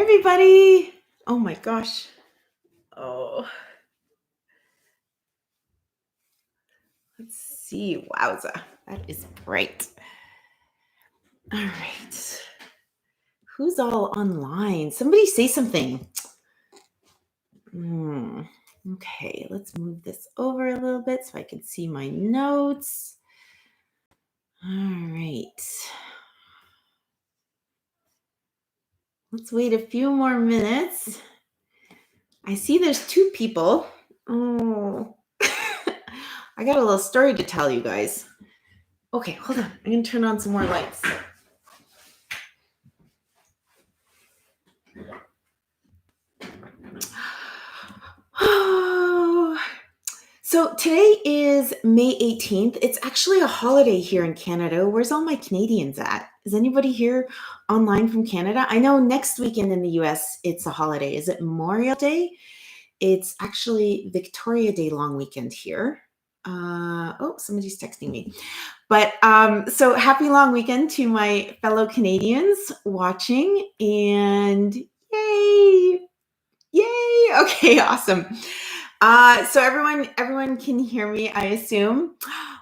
everybody. Oh my gosh. Oh, let's see. Wowza. That is bright. All right. Who's all online? Somebody say something. Okay, let's move this over a little bit so I can see my notes. All right. Let's wait a few more minutes. I see there's two people. Oh, I got a little story to tell you guys. Okay, hold on. I'm going to turn on some more lights. So today is May 18th. It's actually a holiday here in Canada. Where's all my Canadians at? Is anybody here online from Canada? I know next weekend in the US, it's a holiday. Is it Memorial Day? It's actually Victoria Day long weekend here. Somebody's texting me. But so happy long weekend to my fellow Canadians watching, and yay! Okay, awesome. So everyone can hear me, I assume.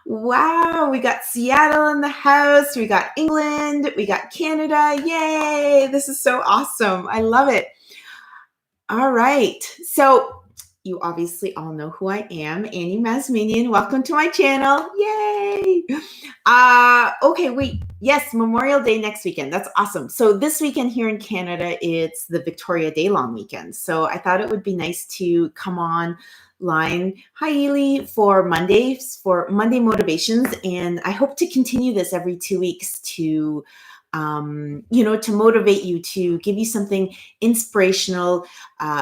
Wow, we got Seattle in the house, we got England, we got Canada. Yay! This is so awesome. I love it. All right. So you obviously all know who I am, Annie Masmanian. Welcome to my channel. Yay! Okay, wait. Yes, Memorial Day next weekend. That's awesome. So this weekend here in Canada, it's the Victoria Day long weekend. So I thought it would be nice to come online. Hi, Ely, for Mondays, for Monday motivations. And I hope to continue this every 2 weeks to to motivate you, to give you something inspirational,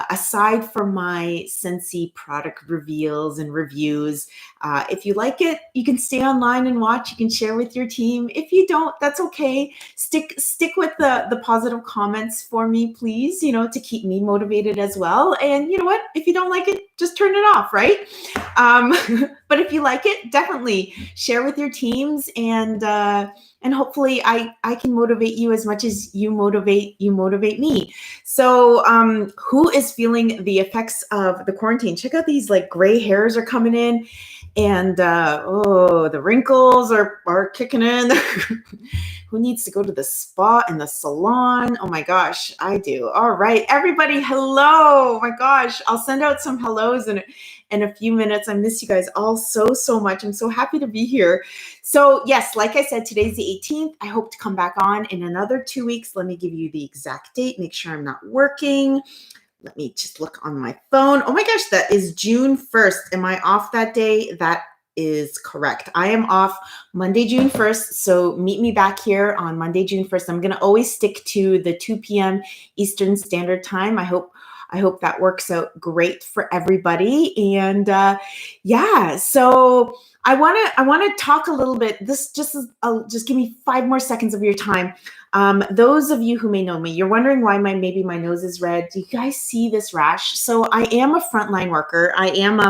aside from my scentsy product reveals and reviews. If you like it, you can stay online and watch. You can share with your team. If you don't, that's okay. Stick with the positive comments for me, please, to keep me motivated as well. And you know what? If you don't like it, just turn it off, right? But if you like it, definitely share with your teams, and hopefully I can motivate you as much as you motivate me. So who is feeling the effects of the quarantine? Check out these, like, gray hairs are coming in, and the wrinkles are kicking in. Who needs to go to the spa and the salon? Oh my gosh, I do. All right, everybody, hello. Oh my gosh, I'll send out some hellos in a few minutes. I miss you guys all so much. I'm so happy to be here. So yes, like I said, today's the 18th. I hope to come back on in another 2 weeks. Let me give you the exact date. Make sure I'm not working. Let me just look on my phone. Oh my gosh, that is June 1st. Am I off that day? That is correct. I am off Monday, June 1st. So meet me back here on Monday, June 1st. I'm going to always stick to the 2 p.m. Eastern Standard Time. I hope that works out great for everybody. And so I want to talk a little bit. This just give me 5 more seconds of your time. Those of you who may know me, you're wondering why maybe my nose is red. Do you guys see this rash? So I am a frontline worker. I am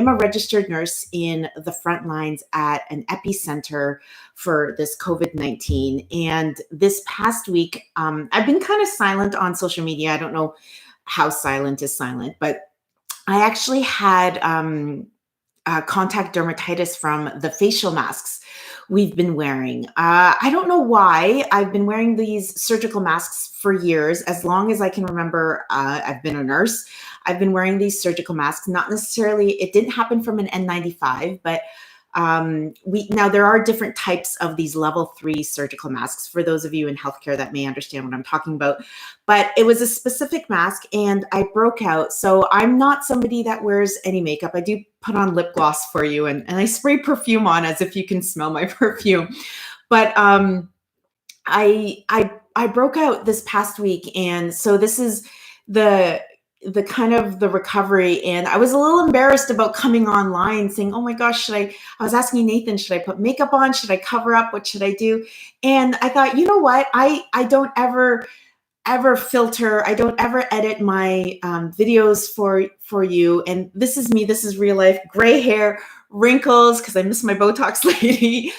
a registered nurse in the front lines at an epicenter for this COVID-19. And this past week, I've been kind of silent on social media. I don't know how silent is silent, but I actually had contact dermatitis from the facial masks we've been wearing. I don't know why. I've been wearing these surgical masks for years. As long as I can remember, I've been a nurse. I've been wearing these surgical masks. Not necessarily, it didn't happen from an N95, but now there are different types of these level 3 surgical masks for those of you in healthcare that may understand what I'm talking about. But it was a specific mask and I broke out. So I'm not somebody that wears any makeup. I do put on lip gloss for you, and I spray perfume on as if you can smell my perfume. But I broke out this past week, and so this is the kind of the recovery. And I was a little embarrassed about coming online saying, oh my gosh, I was asking Nathan, should I put makeup on? Should I cover up? What should I do? And I thought, you know what? I don't ever filter. I don't ever edit my videos for you. And this is me. This is real life. Gray hair, wrinkles, because I miss my Botox lady.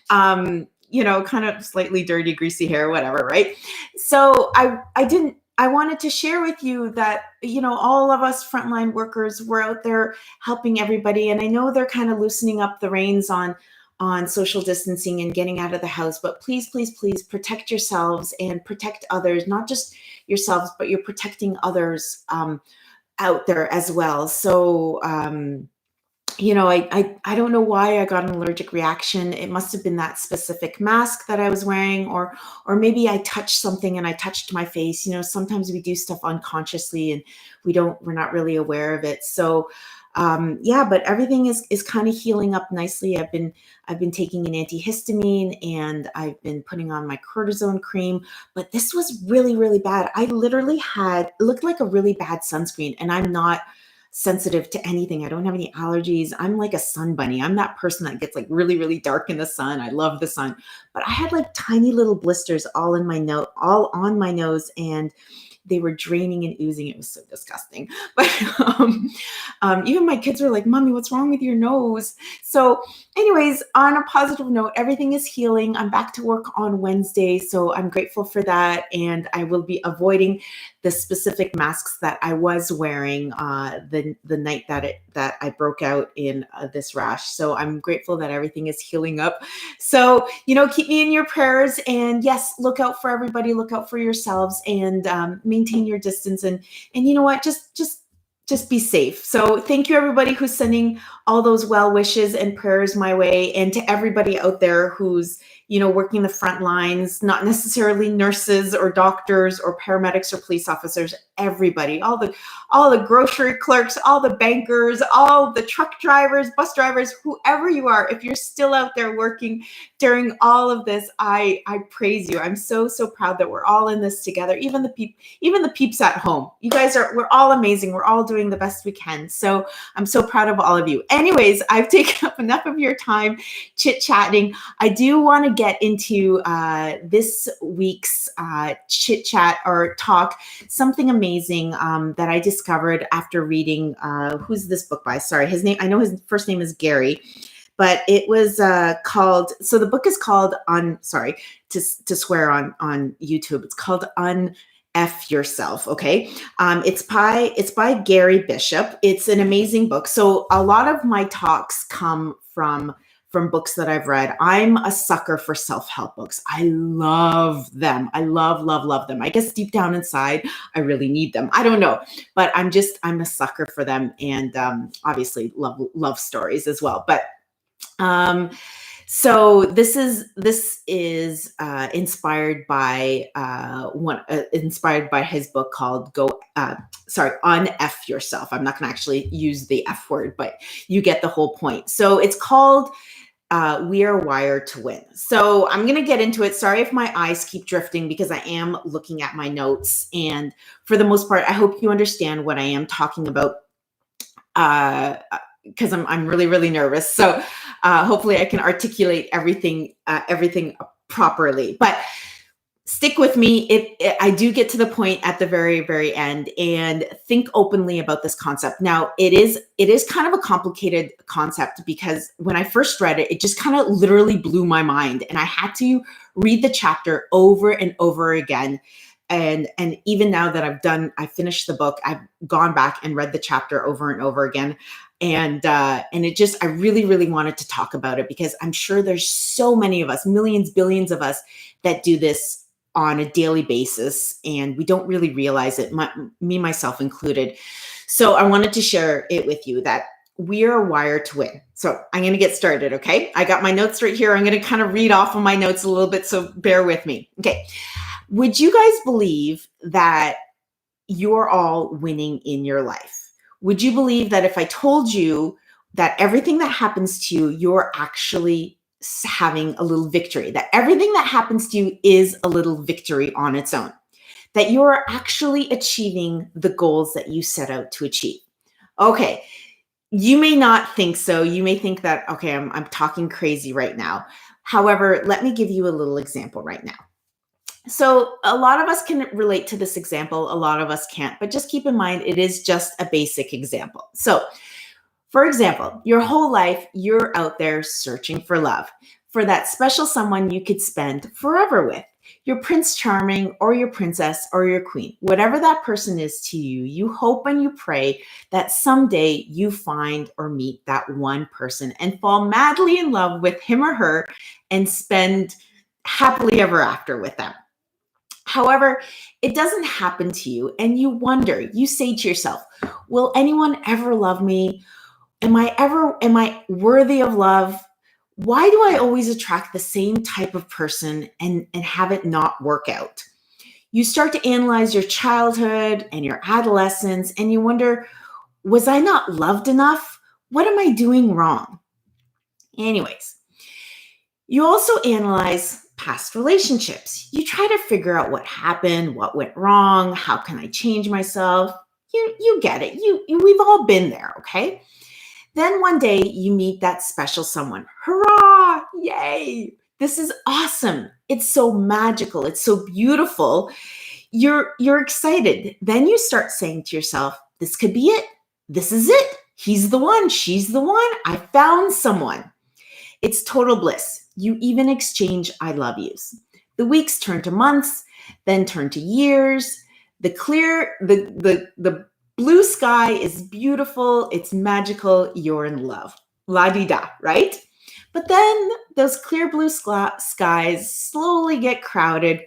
Kind of slightly dirty, greasy hair, whatever, right? So I didn't I wanted to share with you that, all of us frontline workers, we're out there helping everybody. And I know they're kind of loosening up the reins on social distancing and getting out of the house, but please, please, please protect yourselves and protect others, not just yourselves, but you're protecting others out there as well. So, I don't know why I got an allergic reaction. It must have been that specific mask that I was wearing, or maybe I touched something and I touched my face. Sometimes we do stuff unconsciously and we're not really aware of it. So yeah, but everything is kind of healing up nicely. I've been taking an antihistamine and I've been putting on my cortisone cream, but this was really, really bad. I literally it looked like a really bad sunscreen, and I'm not sensitive to anything. I don't have any allergies. I'm like a sun bunny. I'm that person that gets like really, really dark in the sun. I love the sun, but I had like tiny little blisters all on my nose, and they were draining and oozing. It was so disgusting. But even my kids were like, "Mommy, what's wrong with your nose?" So anyways, on a positive note, everything is healing. I'm back to work on Wednesday, so I'm grateful for that. And I will be avoiding the specific masks that I was wearing the night that I broke out in this rash. So I'm grateful that everything is healing up. So, keep me in your prayers. And yes, look out for everybody. Look out for yourselves, and maintain your distance. And you know what? Just be safe. So thank you, everybody who's sending all those well wishes and prayers my way, and to everybody out there who's working the front lines, not necessarily nurses or doctors or paramedics or police officers, everybody, all the grocery clerks, all the bankers, all the truck drivers, bus drivers, whoever you are, if you're still out there working during all of this, I praise you. I'm so, so proud that we're all in this together. Even the peeps at home, we're all amazing. We're all doing the best we can. So I'm so proud of all of you. Anyways, I've taken up enough of your time chit-chatting. I do want to get into this week's chit-chat or talk, something amazing that I discovered after reading, who's this book by? Sorry, I know his first name is Gary, but it was called, so the book is called, sorry to swear on YouTube, it's called F Yourself. Okay. It's by Gary Bishop. It's an amazing book. So a lot of my talks come from books that I've read. I'm a sucker for self-help books. I love them. I love them. I guess deep down inside, I really need them. I don't know, but I'm a sucker for them. And obviously love stories as well. But so this is inspired by inspired by his book called Un-F Yourself. I'm not going to actually use the F word, but you get the whole point. So it's called We Are Wired to Win. So I'm going to get into it. Sorry if my eyes keep drifting, because I am looking at my notes, and for the most part, I hope you understand what I am talking about. Because I'm really, really nervous. So hopefully I can articulate everything properly. But stick with me. I do get to the point at the very, very end, and think openly about this concept. Now, it is kind of a complicated concept, because when I first read it, it just kind of literally blew my mind, and I had to read the chapter over and over again. And even now that I finished the book, I've gone back and read the chapter over and over again. And I really, really wanted to talk about it, because I'm sure there's so many of us, millions, billions of us, that do this on a daily basis, and we don't really realize it, me, myself included. So I wanted to share it with you, that we are wired to win. So I'm going to get started. Okay. I got my notes right here. I'm going to kind of read off of my notes a little bit, so bear with me. Okay. Would you guys believe that you're all winning in your life? Would you believe that if I told you that everything that happens to you, you're actually having a little victory, that everything that happens to you is a little victory on its own, that you're actually achieving the goals that you set out to achieve? Okay. You may not think so. You may think that, okay, I'm talking crazy right now. However, let me give you a little example right now. So a lot of us can relate to this example. A lot of us can't, but just keep in mind, it is just a basic example. So for example, your whole life, you're out there searching for love, for that special someone you could spend forever with. Your Prince Charming or your princess or your queen, whatever that person is to you, you hope and you pray that someday you find or meet that one person and fall madly in love with him or her and spend happily ever after with them. However, it doesn't happen to you and you wonder, you say to yourself, will anyone ever love me? Am I worthy of love? Why do I always attract the same type of person and have it not work out? You start to analyze your childhood and your adolescence and you wonder, was I not loved enough? What am I doing wrong? Anyways, you also analyze past relationships. You try to figure out what happened, what went wrong, how can I change myself? You get it. We've all been there, okay? Then one day you meet that special someone. Hurrah! Yay! This is awesome. It's so magical. It's so beautiful. You're excited. Then you start saying to yourself, this could be it. This is it. He's the one. She's the one. I found someone. It's total bliss. You even exchange I love yous. The weeks turn to months, then turn to years. The blue sky is beautiful. It's magical. You're in love. La-di-da, right? But then those clear blue skies slowly get crowded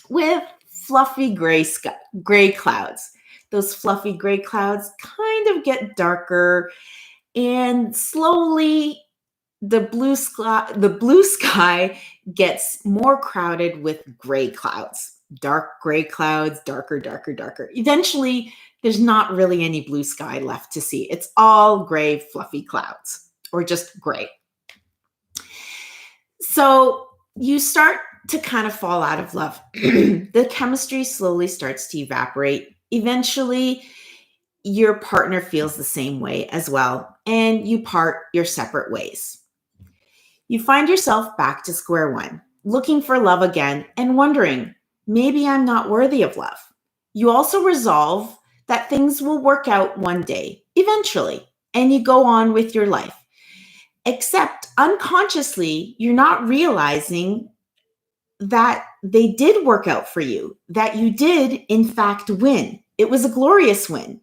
with fluffy gray clouds. Those fluffy gray clouds kind of get darker and slowly the blue sky gets more crowded with gray clouds. Dark gray clouds, darker, darker, darker. Eventually, there's not really any blue sky left to see. It's all gray, fluffy clouds, or just gray. So you start to kind of fall out of love. The chemistry slowly starts to evaporate. Eventually, your partner feels the same way as well, and you part your separate ways. You find yourself back to square one, looking for love again and wondering, maybe I'm not worthy of love. You also resolve that things will work out one day, eventually, and you go on with your life. Except unconsciously, you're not realizing that they did work out for you, that you did, in fact, win. It was a glorious win.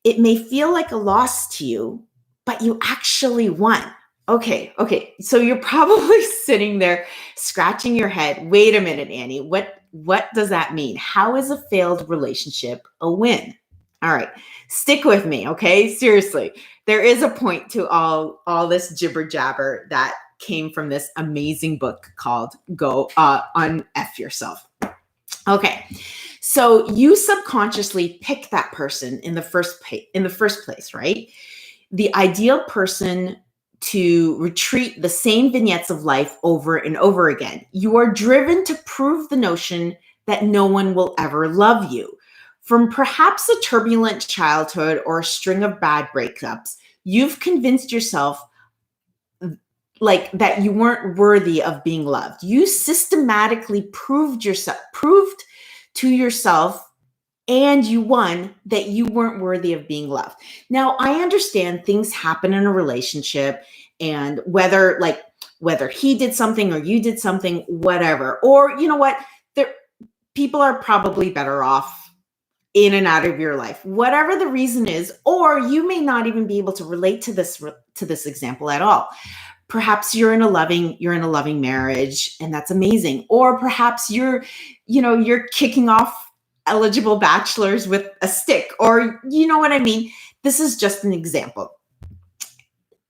It may feel like a loss to you, but you actually won. Okay. So you're probably sitting there scratching your head. Wait a minute, Annie. What does that mean? How is a failed relationship a win? All right. Stick with me, okay? Seriously. There is a point to all this jibber jabber that came from this amazing book called Go Unf Yourself. Okay. So you subconsciously pick that person in the first place, right? The ideal person to retreat the same vignettes of life over and over again. You are driven to prove the notion that no one will ever love you. From perhaps a turbulent childhood or a string of bad breakups, you've convinced yourself like that you weren't worthy of being loved. You systematically proved to yourself and you won that you weren't worthy of being loved. Now, I understand things happen in a relationship and whether he did something or you did something, whatever, or you know what, people are probably better off in and out of your life, whatever the reason is, or you may not even be able to relate to this example at all. Perhaps you're in a loving marriage and that's amazing. Or perhaps you're kicking off eligible bachelors with a stick, or you know what I mean? This is just an example.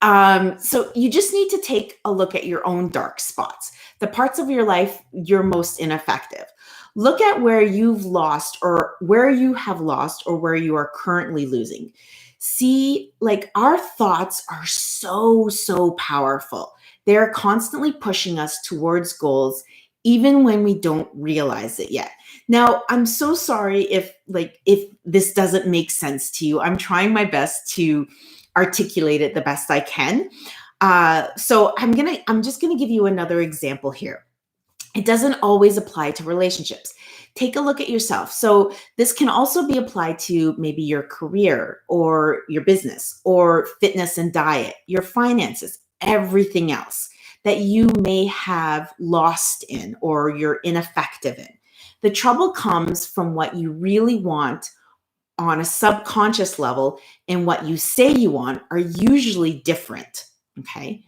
So you just need to take a look at your own dark spots, the parts of your life you're most ineffective. Look at where you've lost or where you have lost or where you are currently losing. See, like our thoughts are so powerful. They're constantly pushing us towards goals, even when we don't realize it yet. Now, I'm so sorry if this doesn't make sense to you. I'm trying my best to articulate it the best I can. So I'm just gonna give you another example here. It doesn't always apply to relationships. Take a look at yourself. So this can also be applied to maybe your career or your business or fitness and diet, your finances, everything else that you may have lost in or you're ineffective in. The trouble comes from what you really want on a subconscious level, and what you say you want are usually different. Okay.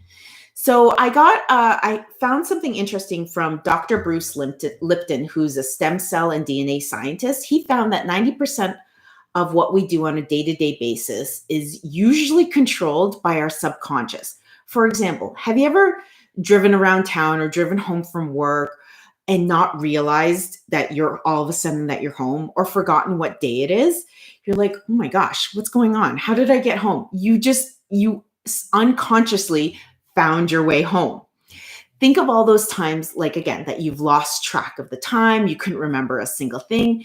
So I found something interesting from Dr. Bruce Lipton, who's a stem cell and DNA scientist. He found that 90% of what we do on a day-to-day basis is usually controlled by our subconscious. For example, have you ever driven around town or driven home from work and not realized that you're all of a sudden that you're home, or forgotten what day it is? You're like, oh my gosh, what's going on? How did I get home? You unconsciously found your way home. Think of all those times, like again, that you've lost track of the time, you couldn't remember a single thing.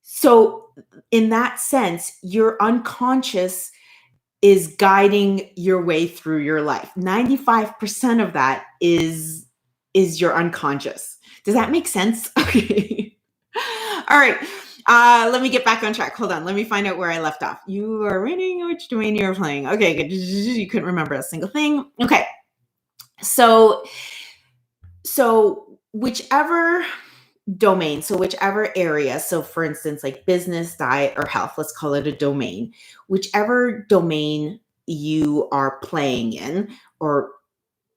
So in that sense, your unconscious is guiding your way through your life. 95% of that is your unconscious. Does that make sense? Okay. All right. Let me get back on track. Hold on. Let me find out where I left off. You are winning. Which domain you were playing? Okay, good. You couldn't remember a single thing. Okay. So whichever domain, so whichever area, so for instance, like business, diet, or health, let's call it a domain, whichever domain you are playing in or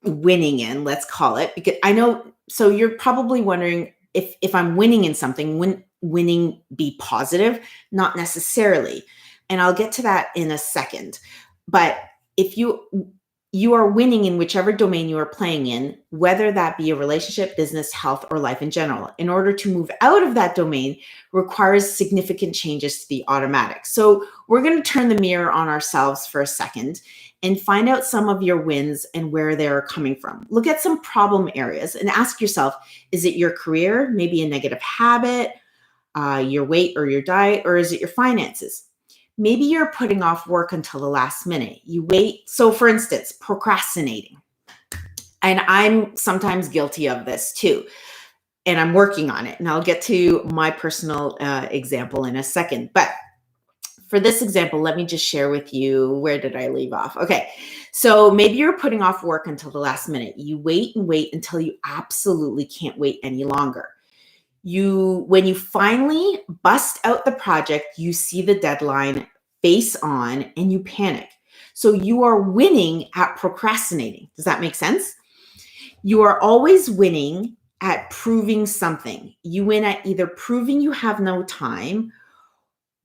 winning in, let's call it, because I know, so you're probably wondering if I'm winning in something, winning be positive? Not necessarily. And I'll get to that in a second. But if you are winning in whichever domain you are playing in, whether that be a relationship, business, health, or life in general. In order to move out of that domain requires significant changes to the automatic. So we're going to turn the mirror on ourselves for a second and find out some of your wins and where they're coming from. Look at some problem areas and ask yourself, is it your career, maybe a negative habit, your weight or your diet, or is it your finances? Maybe you're putting off work until the last minute. You wait. So for instance, procrastinating. And I'm sometimes guilty of this too. And I'm working on it. And I'll get to my personal example in a second. But for this example, let me just share with you, where did I leave off? Okay. So maybe you're putting off work until the last minute. You wait and wait until you absolutely can't wait any longer. When you finally bust out the project, you see the deadline face on and you panic. So you are winning at procrastinating. Does that make sense? You are always winning at proving something. You win at either proving you have no time,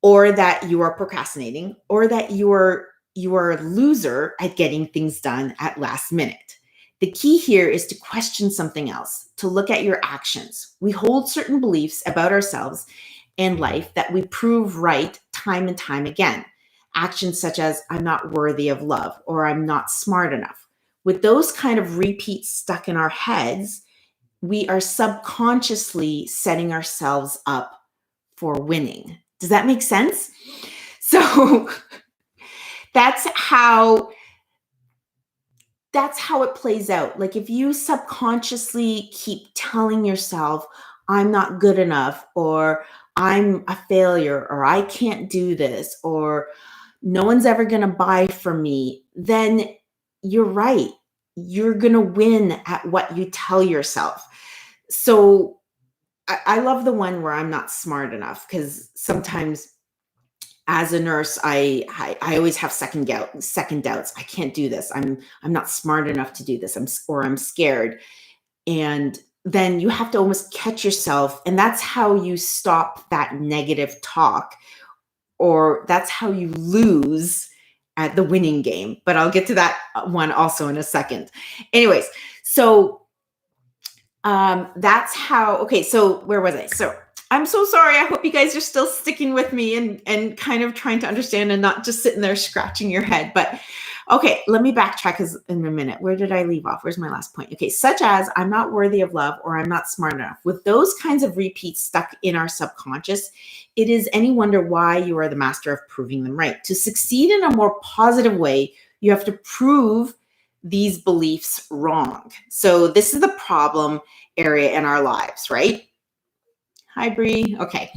or that you are procrastinating, or that you are a loser at getting things done at last minute. The key here is to question something else, to look at your actions. We hold certain beliefs about ourselves and life that we prove right time and time again. Actions such as, I'm not worthy of love, or I'm not smart enough. With those kind of repeats stuck in our heads, we are subconsciously setting ourselves up for winning. Does that make sense? So that's how it plays out. Like if you subconsciously keep telling yourself, I'm not good enough, or I'm a failure, or I can't do this, or no one's ever going to buy from me, then you're right. You're going to win at what you tell yourself. So I love the one where I'm not smart enough, because sometimes as a nurse, I always have second doubts. I can't do this. I'm not smart enough to do this. I'm scared. And then you have to almost catch yourself. And that's how you stop that negative talk, or that's how you lose at the winning game. But I'll get to that one also in a second. Anyways, so that's how, okay, so where was I? So I'm so sorry. I hope you guys are still sticking with me and kind of trying to understand and not just sitting there scratching your head. But okay, let me backtrack in a minute. Where did I leave off? Where's my last point? Okay, such as, I'm not worthy of love, or I'm not smart enough. With those kinds of repeats stuck in our subconscious, it is any wonder why you are the master of proving them right. To succeed in a more positive way, you have to prove these beliefs wrong. So this is the problem area in our lives, right? Hi, Bree. Okay.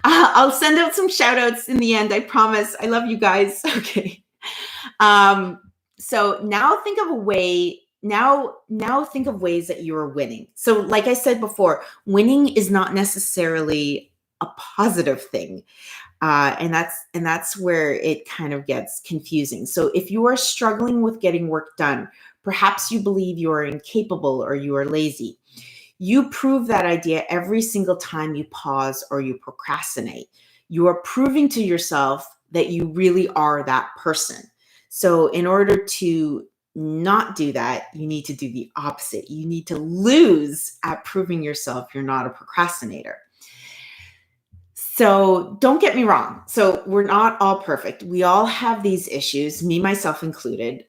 I'll send out some shout outs in the end. I promise. I love you guys. Okay. So now think of a way now think of ways that you are winning. So like I said before, winning is not necessarily a positive thing. And that's where it kind of gets confusing. So if you are struggling with getting work done, perhaps you believe you are incapable or you are lazy. You prove that idea every single time you pause or you procrastinate. You are proving to yourself that you really are that person. So in order to not do that, you need to do the opposite. You need to lose at proving yourself you're not a procrastinator. So don't get me wrong. So we're not all perfect. We all have these issues, me, myself included.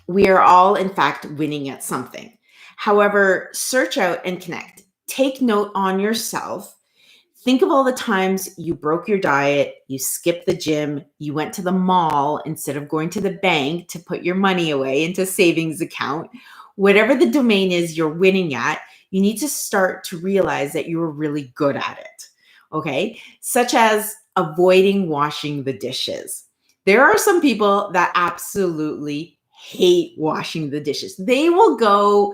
We are all, in fact, winning at something. However, search out and connect. Take note on yourself. Think of all the times you broke your diet, you skipped the gym, you went to the mall instead of going to the bank to put your money away into savings account. Whatever the domain is you're winning at, you need to start to realize that you're really good at it. Okay? Such as avoiding washing the dishes. There are some people that absolutely hate washing the dishes. They will go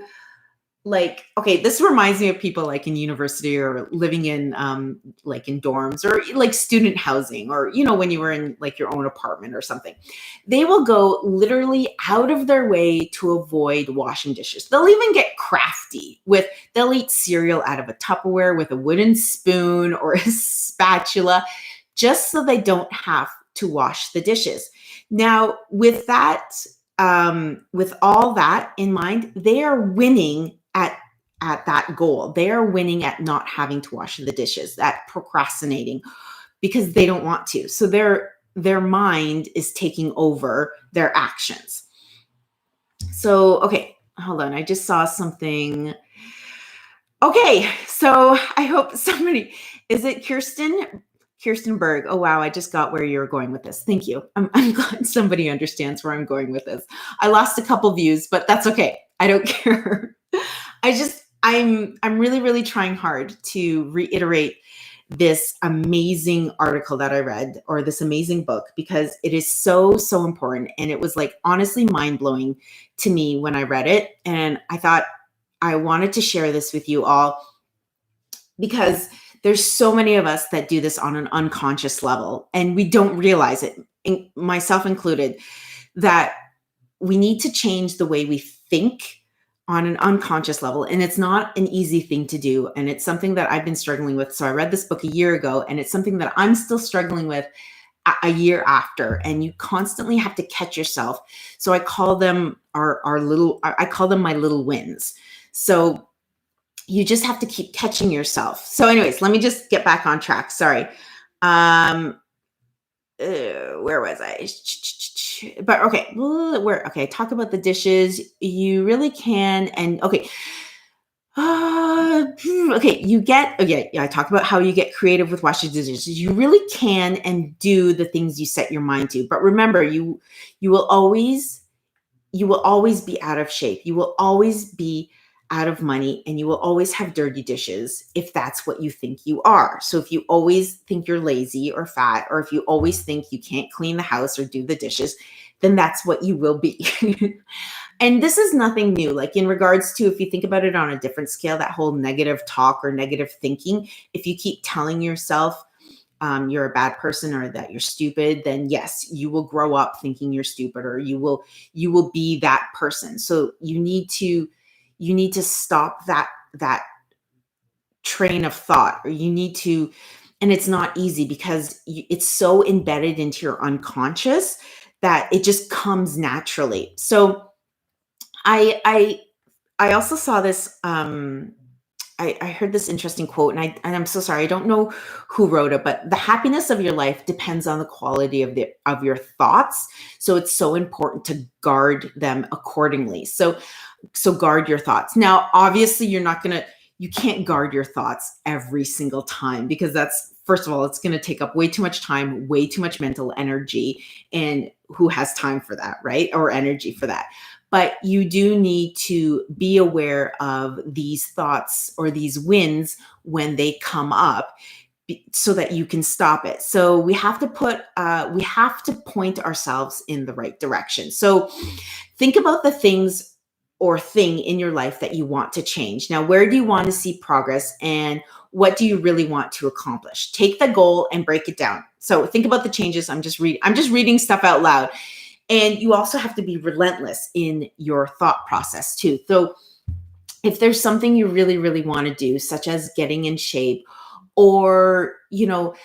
like, okay, this reminds me of people like in university or living in like in dorms or like student housing, or when you were in like your own apartment or something. They will go literally out of their way to avoid washing dishes. They'll even get crafty with, they'll eat cereal out of a Tupperware with a wooden spoon or a spatula just so they don't have to wash the dishes. Now, with that, with all that in mind, they are winning at that goal. They are winning at not having to wash the dishes, at procrastinating because they don't want to. So their mind is taking over their actions. So, okay, hold on. I just saw something. Okay, so I hope somebody, is it Kirsten Berg? Oh, wow. I just got where you're going with this. Thank you. I'm glad somebody understands where I'm going with this. I lost a couple views, but that's okay. I don't care. I'm really, really trying hard to reiterate this amazing article that I read, or this amazing book, because it is so, so important. And it was like honestly mind-blowing to me when I read it. And I thought I wanted to share this with you all because there's so many of us that do this on an unconscious level and we don't realize it, myself included, that we need to change the way we think on an unconscious level. And it's not an easy thing to do. And it's something that I've been struggling with. So I read this book a year ago, and it's something that I'm still struggling with a year after. And you constantly have to catch yourself. So I call them I call them my little wins. So you just have to keep catching yourself. So anyways, let me just get back on track. Sorry. Where was I? But okay, talk about the dishes. You really can. And okay. I talk about how you get creative with washing dishes. You really can and do the things you set your mind to. But remember, you will always be out of shape. You will always be out of money, and you will always have dirty dishes if that's what you think you are. So if you always think you're lazy or fat, or if you always think you can't clean the house or do the dishes, then that's what you will be. And this is nothing new. Like in regards to, if you think about it on a different scale, that whole negative talk or negative thinking, if you keep telling yourself you're a bad person or that you're stupid, then yes, you will grow up thinking you're stupid, or you will be that person. So you need to stop that train of thought, or you need to, and it's not easy because it's so embedded into your unconscious that it just comes naturally. So I also saw this, I heard this interesting quote, and I'm so sorry, I don't know who wrote it, but the happiness of your life depends on the quality of your thoughts. So it's so important to guard them accordingly. So guard your thoughts. Now, obviously, you can't guard your thoughts every single time, because that's, first of all, it's going to take up way too much time, way too much mental energy, and who has time for that, right? Or energy for that. But you do need to be aware of these thoughts or these wins when they come up, so that you can stop it. So we have to point ourselves in the right direction. So Think about the things or thing in your life that you want to change. Now, where do you want to see progress, and what do you really want to accomplish? Take the goal and break it down. So think about the changes. I'm just reading stuff out loud. And you also have to be relentless in your thought process too. So if there's something you really, really want to do, such as getting in shape, or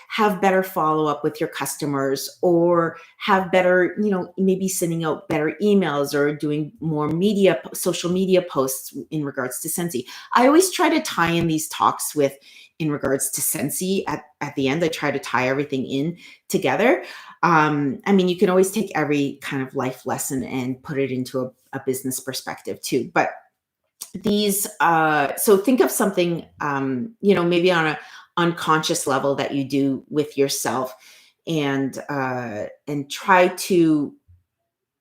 have better follow up with your customers, or have better, maybe sending out better emails, or doing more social media posts in regards to scentsy. I always try to tie in these talks with in regards to scentsy at the end. I try to tie everything in together. You can always take every kind of life lesson and put it into a business perspective too, but so think of something, maybe on a unconscious level that you do with yourself, and try to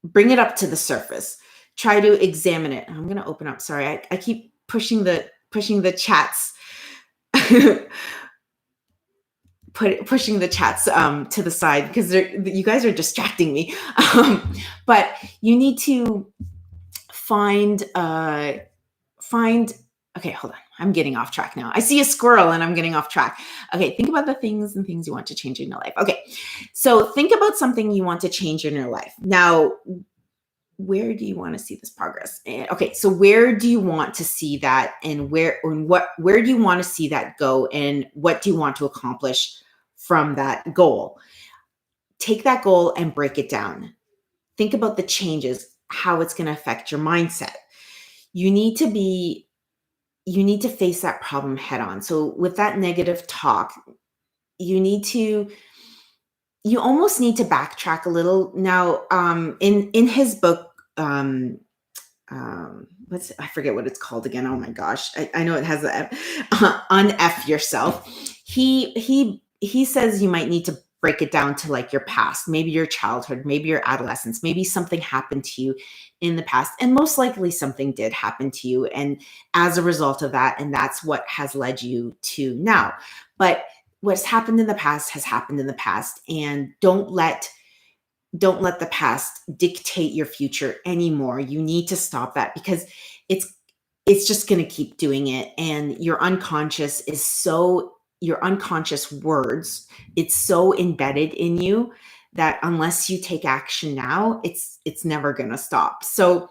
bring it up to the surface. Try to examine it. I'm going to open up. Sorry, I keep pushing the chats, pushing the chats to the side because you guys are distracting me. But you need to find. Okay, hold on. I'm getting off track now. I see a squirrel and I'm getting off track. Okay, think about the things you want to change in your life. Okay, so think about something you want to change in your life. Now, where do you want to see this progress? Okay, so where do you want to see that, and where do you want to see that go, and what do you want to accomplish from that goal? Take that goal and break it down. Think about the changes, how it's going to affect your mindset. You need to face that problem head on. So with that negative talk, you almost need to backtrack a little. Now, in his book, I forget what it's called again. Oh my gosh. I know it has un-F yourself. He says you might need to break it down to like your past, maybe your childhood, maybe your adolescence, maybe something happened to you in the past, and most likely something did happen to you, and as a result of that, and that's what has led you to now. But what's happened in the past has happened in the past, and don't let the past dictate your future anymore. You need to stop that, because it's just going to keep doing it, and your unconscious words, it's so embedded in you that unless you take action now, it's never going to stop. So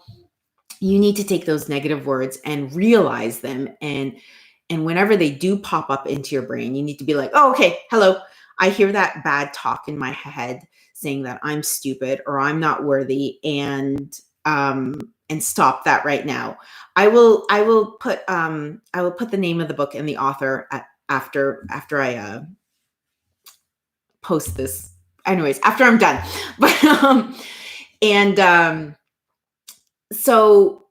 you need to take those negative words and realize them, and whenever they do pop up into your brain, you need to be like, oh, okay, hello, I hear that bad talk in my head saying that I'm stupid or I'm not worthy, and stop that right now. I will put the name of the book and the author after I post this. Anyways, after I'm done. But so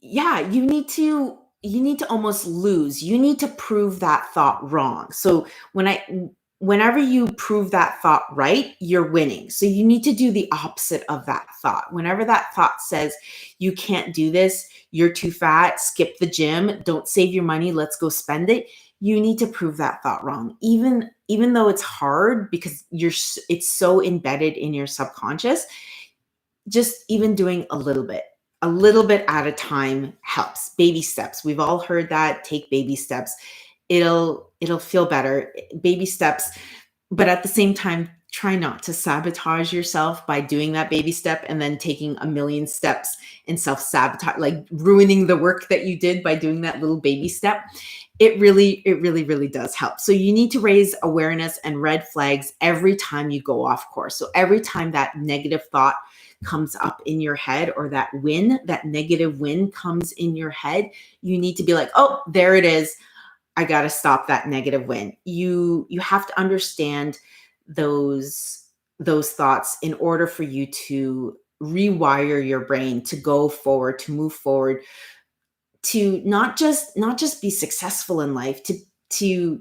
yeah, you need to almost lose. You need to prove that thought wrong. So whenever you prove that thought right, you're winning. So you need to do the opposite of that thought. Whenever that thought says you can't do this, you're too fat, skip the gym, don't save your money, let's go spend it, you need to prove that thought wrong. Even though it's hard, because it's so embedded in your subconscious, just even doing a little bit at a time helps. Baby steps. We've all heard that. Take baby steps. It'll feel better. Baby steps. But at the same time, try not to sabotage yourself by doing that baby step and then taking a million steps and self-sabotage, like ruining the work that you did by doing that little baby step. It really does help. So you need to raise awareness and red flags every time you go off course. So every time that negative thought comes up in your head, or that negative win comes in your head, you need to be like, oh, there it is. I got to stop that negative win. You have to understand those thoughts in order for you to rewire your brain to go forward, to move forward, to not just be successful in life, to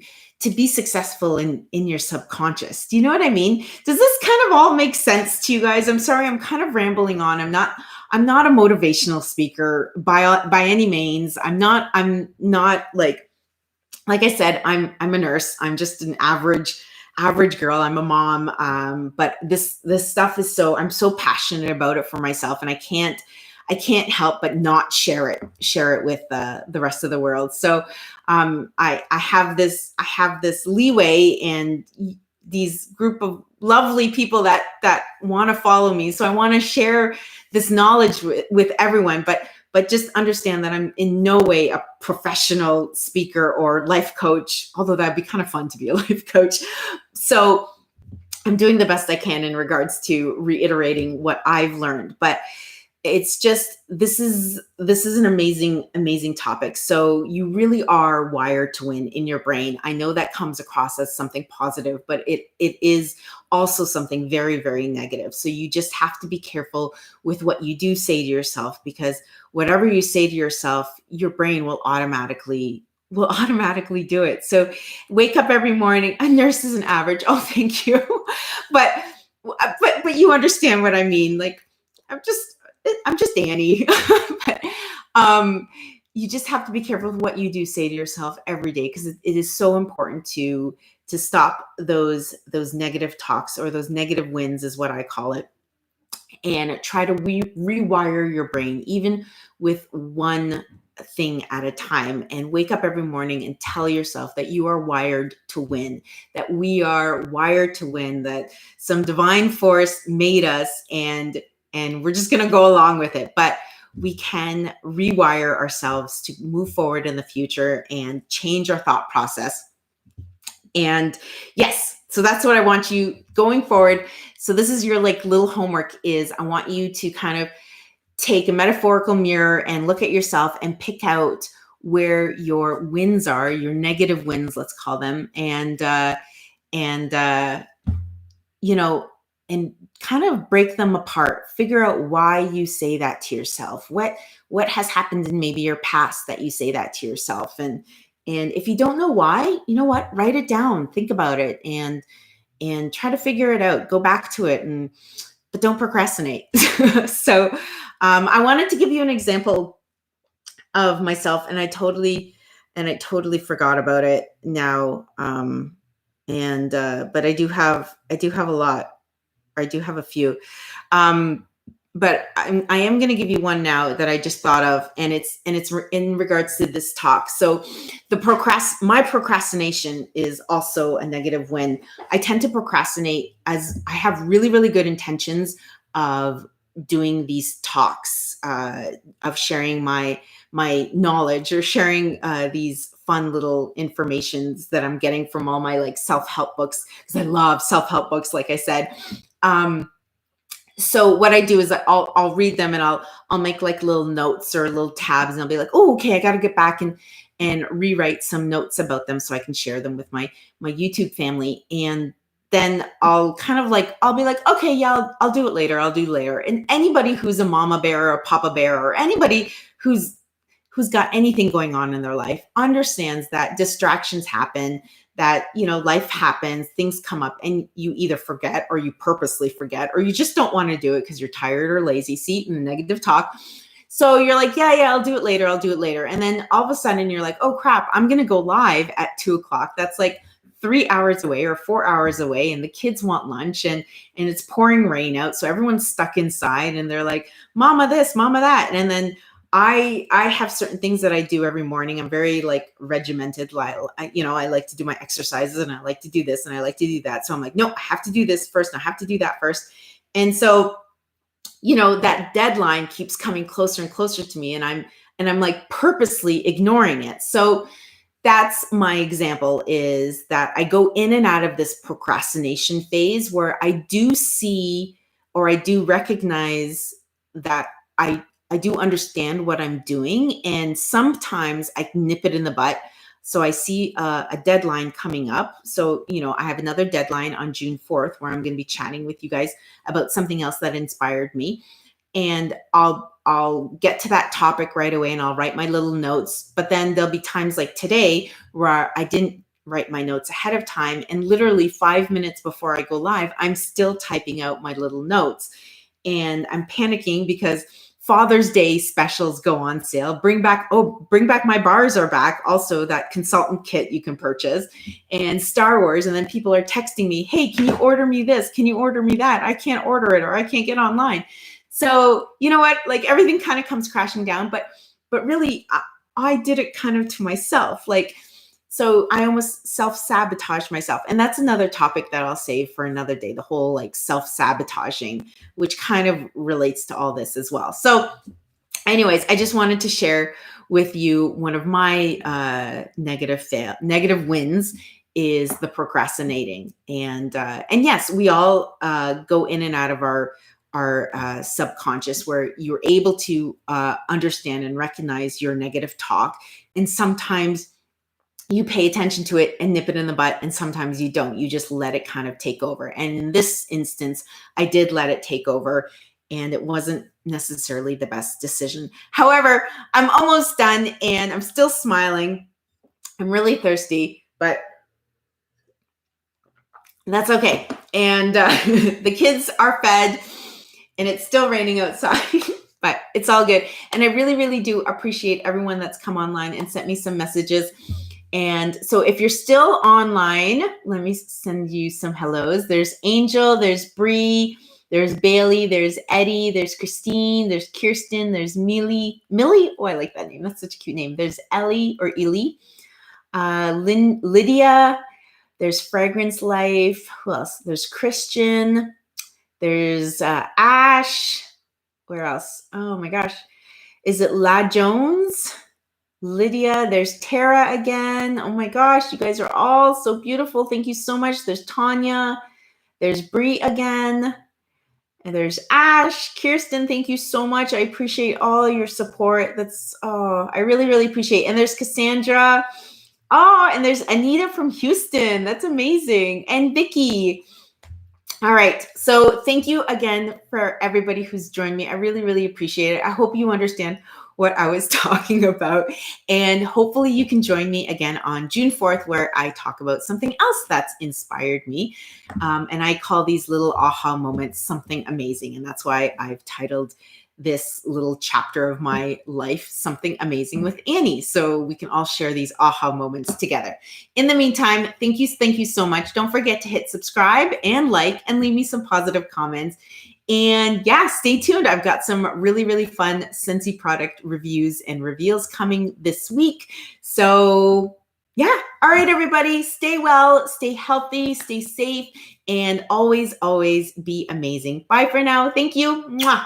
be successful in your subconscious. Do you know what I mean? Does this kind of all make sense to you guys? I'm sorry, I'm kind of rambling on. I'm not a motivational speaker by any means. I'm not like I said, I'm a nurse. I'm just an average average girl. I'm a mom, but this stuff is I'm so passionate about it for myself, and I can't help but not share it with the rest of the world. So I have this leeway and these group of lovely people that want to follow me. So I want to share this knowledge with everyone, but just understand that I'm in no way a professional speaker or life coach, although that'd be kind of fun to be a life coach. So I'm doing the best I can in regards to reiterating what I've learned, but it's just this is an amazing topic. So you really are wired to win in your brain. I know that comes across as something positive, but it is also something very, very negative. So you just have to be careful with what you do say to yourself, because whatever you say to yourself, your brain will automatically do it. So wake up every morning. A nurse is an average. Oh, thank you. but you understand what I mean. Like, I'm just Annie. But you just have to be careful with what you do say to yourself every day, because it is so important to stop those negative talks, or those negative wins is what I call it, and try to rewire your brain, even with one thing at a time, and wake up every morning and tell yourself that you are wired to win, that we are wired to win, that some divine force made us, and we're just going to go along with it. But we can rewire ourselves to move forward in the future and change our thought process. And yes, so that's what I want you going forward. So this is your like little homework, is I want you to kind of take a metaphorical mirror and look at yourself and pick out where your wins are, your negative wins, let's call them, and you know, and kind of break them apart. Figure out why you say that to yourself. What has happened in maybe your past that you say that to yourself? And if you don't know why, you know what? Write it down. Think about it and try to figure it out. Go back to it, but don't procrastinate. So I wanted to give you an example of myself, and I totally forgot about it now. But I do have a lot. I do have a few. But I am going to give you one now that I just thought of, and it's in regards to this talk. So my procrastination is also a negative win. I tend to procrastinate as I have really, really good intentions of doing these talks, of sharing my knowledge, or sharing these fun little informations that I'm getting from all my like self-help books, because I love self-help books, like I said. So what I do is I'll read them, and I'll make like little notes or little tabs, and I'll be like, oh, okay, I got to get back and rewrite some notes about them so I can share them with my YouTube family. And then I'll be like, okay, yeah, I'll do it later. I'll do later. And anybody who's a mama bear or a papa bear, or anybody who's got anything going on in their life, understands that distractions happen, that, life happens, things come up, and you either forget, or you purposely forget, or you just don't want to do it because you're tired or lazy. See, negative talk. So you're like, yeah, I'll do it later. I'll do it later. And then all of a sudden you're like, oh crap, I'm going to go live at 2:00. That's like 3 hours away or 4 hours away. And the kids want lunch, and it's pouring rain out. So everyone's stuck inside, and they're like, mama this, mama that. And then I have certain things that I do every morning. I'm very like regimented. I like to do my exercises, and I like to do this, and I like to do that. So I'm like, no, I have to do this first, and I have to do that first. And so, that deadline keeps coming closer and closer to me, and I'm like purposely ignoring it. So that's my example, is that I go in and out of this procrastination phase where I do see, or I do recognize that I do understand what I'm doing, and sometimes I nip it in the butt. So I see a deadline coming up. So, I have another deadline on June 4th where I'm going to be chatting with you guys about something else that inspired me. And I'll get to that topic right away, and I'll write my little notes. But then there'll be times like today where I didn't write my notes ahead of time. And literally 5 minutes before I go live, I'm still typing out my little notes, and I'm panicking because Father's Day specials go on sale. Bring back my bars are back. Also, that consultant kit you can purchase, and Star Wars. And then people are texting me, hey, can you order me this? Can you order me that? I can't order it, or I can't get online. So you know what? Like everything kind of comes crashing down, but really I did it kind of to myself. Like, so I almost self-sabotaged myself. And that's another topic that I'll save for another day, the whole like self-sabotaging, which kind of relates to all this as well. So anyways, I just wanted to share with you one of my negative wins is the procrastinating. And yes, we all go in and out of our subconscious, where you're able to understand and recognize your negative talk. And sometimes you pay attention to it and nip it in the butt, and sometimes you don't. You just let it kind of take over. And in this instance, I did let it take over, and it wasn't necessarily the best decision. However, I'm almost done and I'm still smiling. I'm really thirsty, but that's okay. And the kids are fed, and it's still raining outside, but it's all good. And I really, really do appreciate everyone that's come online and sent me some messages. And so if you're still online, let me send you some hellos. There's Angel, there's Bree, there's Bailey, there's Eddie, there's Christine, there's Kirsten, there's Millie. Oh, I like that name. That's such a cute name. There's Ellie or Ely, Lydia, there's Fragrance Life. Who else? There's Christian. There's Ash. Where else? Oh my gosh. Is it La Jones? Lydia, there's Tara again. Oh my gosh, you guys are all so beautiful. Thank you so much. There's Tanya, there's Bree again, and there's Ash. Kirsten, thank you so much. I appreciate all your support. I really, really appreciate it. And there's Cassandra. Oh, and there's Anita from Houston. That's amazing. And Vicky. All right. So thank you again for everybody who's joined me. I really, really appreciate it. I hope you understand what I was talking about. And hopefully you can join me again on June 4th, where I talk about something else that's inspired me. And I call these little aha moments something amazing. And that's why I've titled this little chapter of my life Something Amazing with Annie. So we can all share these aha moments together. In the meantime, thank you so much. Don't forget to hit subscribe and like, and leave me some positive comments. And yeah, stay tuned. I've got some really, really fun Scentsy product reviews and reveals coming this week. So yeah. All right, everybody, stay well, stay healthy, stay safe, and always, always be amazing. Bye for now. Thank you. Mwah.